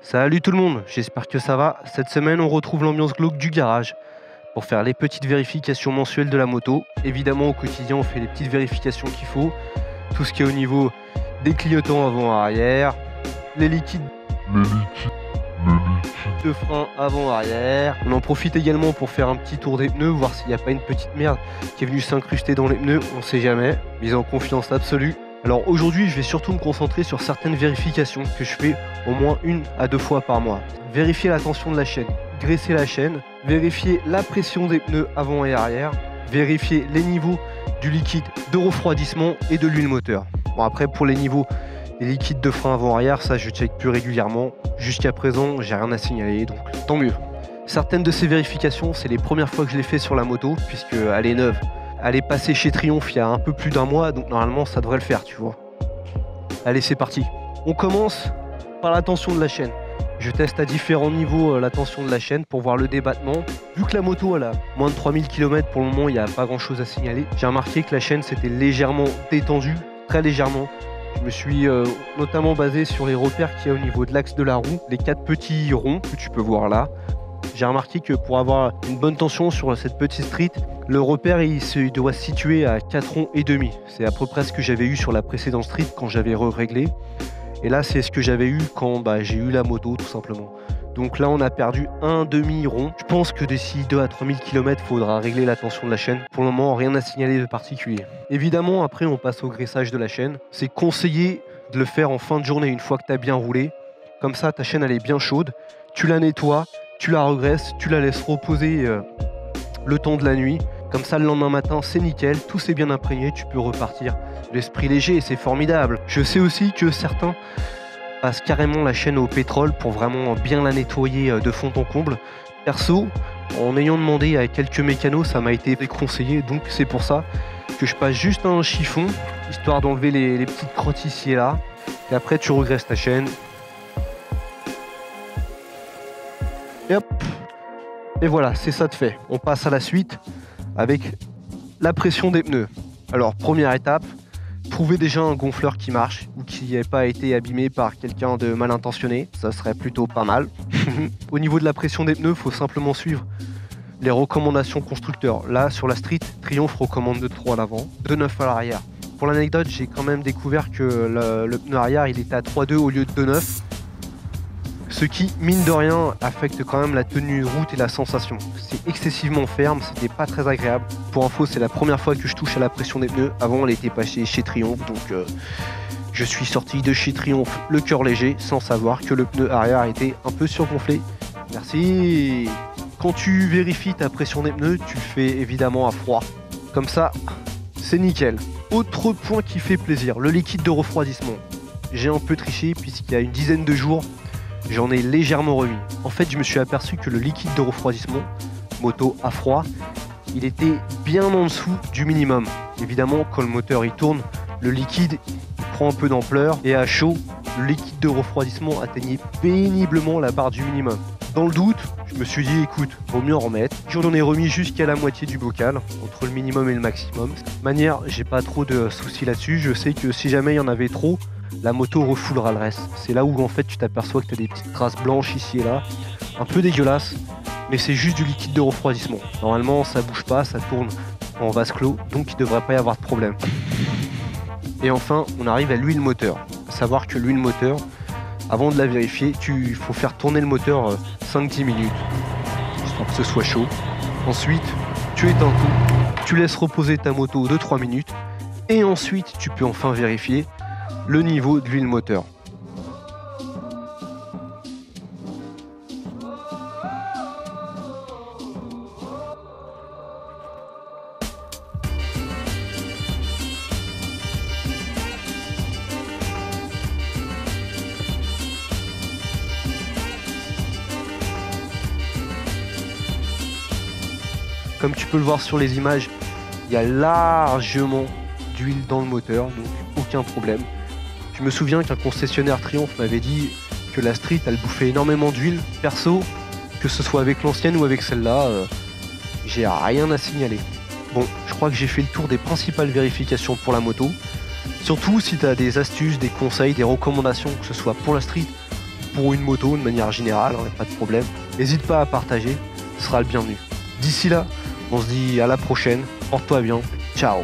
Salut tout le monde, j'espère que ça va. Cette semaine, on retrouve l'ambiance glauque du garage pour faire les petites vérifications mensuelles de la moto. Évidemment, au quotidien, on fait les petites vérifications qu'il faut. Tout ce qui est au niveau des clignotants avant-arrière, les liquides de frein avant-arrière. On en profite également pour faire un petit tour des pneus, voir s'il n'y a pas une petite merde qui est venue s'incruster dans les pneus, on sait jamais. Mise en confiance absolue. Alors aujourd'hui, je vais surtout me concentrer sur certaines vérifications que je fais au moins 1 à 2 fois par mois. Vérifier la tension de la chaîne, graisser la chaîne, vérifier la pression des pneus avant et arrière, vérifier les niveaux du liquide de refroidissement et de l'huile moteur. Bon, après, pour les niveaux des liquides de frein avant-arrière, ça je check plus régulièrement. Jusqu'à présent, j'ai rien à signaler, donc tant mieux. Certaines de ces vérifications, c'est les premières fois que je les fais sur la moto, puisqu'elle est neuve. Elle est passée chez Triumph il y a un peu plus d'1 mois, donc normalement ça devrait le faire, tu vois. Allez, c'est parti. On commence par la tension de la chaîne. Je teste à différents niveaux la tension de la chaîne pour voir le débattement. Vu que la moto elle a moins de 3000 km pour le moment, il n'y a pas grand chose à signaler. J'ai remarqué que la chaîne s'était légèrement détendue, très légèrement. Je me suis notamment basé sur les repères qu'il y a au niveau de l'axe de la roue, les 4 petits ronds que tu peux voir là. J'ai remarqué que pour avoir une bonne tension sur cette petite street, le repère il doit se situer à 4 ronds et demi. C'est à peu près ce que j'avais eu sur la précédente street quand j'avais réglé. Et là c'est ce que j'avais eu quand j'ai eu la moto tout simplement. Donc là on a perdu un demi-rond. Je pense que d'ici 2 à 3000 km il faudra régler la tension de la chaîne. Pour le moment rien à signaler de particulier. Évidemment après on passe au graissage de la chaîne. C'est conseillé de le faire en fin de journée une fois que tu as bien roulé. Comme ça ta chaîne elle est bien chaude. Tu la nettoies. Tu la regraisses, tu la laisses reposer le temps de la nuit. Comme ça, le lendemain matin, c'est nickel, tout s'est bien imprégné, tu peux repartir l'esprit léger et c'est formidable. Je sais aussi que certains passent carrément la chaîne au pétrole pour vraiment bien la nettoyer de fond en comble. Perso, en ayant demandé à quelques mécanos, ça m'a été déconseillé, donc c'est pour ça que je passe juste un chiffon, histoire d'enlever les petites crottes ici et là. Et après, tu regraisses ta chaîne. Et hop, et voilà, c'est ça de fait. On passe à la suite avec la pression des pneus. Alors, première étape, trouver déjà un gonfleur qui marche ou qui n'ait pas été abîmé par quelqu'un de mal intentionné. Ça serait plutôt pas mal. Au niveau de la pression des pneus, il faut simplement suivre les recommandations constructeurs. Là, sur la street, Triumph recommande de 3 à l'avant, de 9 à l'arrière. Pour l'anecdote, j'ai quand même découvert que le pneu arrière, il était à 3,2 au lieu de 2,9. Ce qui, mine de rien, affecte quand même la tenue de route et la sensation. C'est excessivement ferme, c'était pas très agréable. Pour info, c'est la première fois que je touche à la pression des pneus. Avant, elle était pas chez Triumph, donc je suis sorti de chez Triumph le cœur léger, sans savoir que le pneu arrière était un peu surgonflé. Merci. Quand tu vérifies ta pression des pneus, tu le fais évidemment à froid. Comme ça, c'est nickel. Autre point qui fait plaisir, le liquide de refroidissement. J'ai un peu triché puisqu'il y a une dizaine de jours, j'en ai légèrement remis. En fait, je me suis aperçu que le liquide de refroidissement, moto à froid, il était bien en dessous du minimum. Évidemment, quand le moteur il tourne, le liquide prend un peu d'ampleur et à chaud, le liquide de refroidissement atteignait péniblement la barre du minimum. Dans le doute, je me suis dit, écoute, vaut mieux en remettre. J'en ai remis jusqu'à la moitié du bocal, entre le minimum et le maximum. De toute manière, j'ai pas trop de soucis là-dessus. Je sais que si jamais il y en avait trop, la moto refoulera le reste. C'est là où en fait tu t'aperçois que tu as des petites traces blanches ici et là, un peu dégueulasse, mais c'est juste du liquide de refroidissement. Normalement ça bouge pas, ça tourne en vase clos, donc il devrait pas y avoir de problème. Et enfin on arrive à l'huile moteur. À savoir que l'huile moteur, avant de la vérifier, il faut faire tourner le moteur 5-10 minutes, histoire que ce soit chaud. Ensuite tu éteins tout, tu laisses reposer ta moto 2-3 minutes, et ensuite tu peux enfin vérifier le niveau de l'huile moteur. Comme tu peux le voir sur les images, il y a largement d'huile dans le moteur, donc aucun problème. Je me souviens qu'un concessionnaire Triumph m'avait dit que la street elle bouffait énormément d'huile. Perso, que ce soit avec l'ancienne ou avec celle-là, j'ai rien à signaler. Bon, je crois que j'ai fait le tour des principales vérifications pour la moto. Surtout si tu as des astuces, des conseils, des recommandations, que ce soit pour la street, pour une moto de manière générale, hein, pas de problème. N'hésite pas à partager, ce sera le bienvenu. D'ici là, on se dit à la prochaine, porte-toi bien, ciao.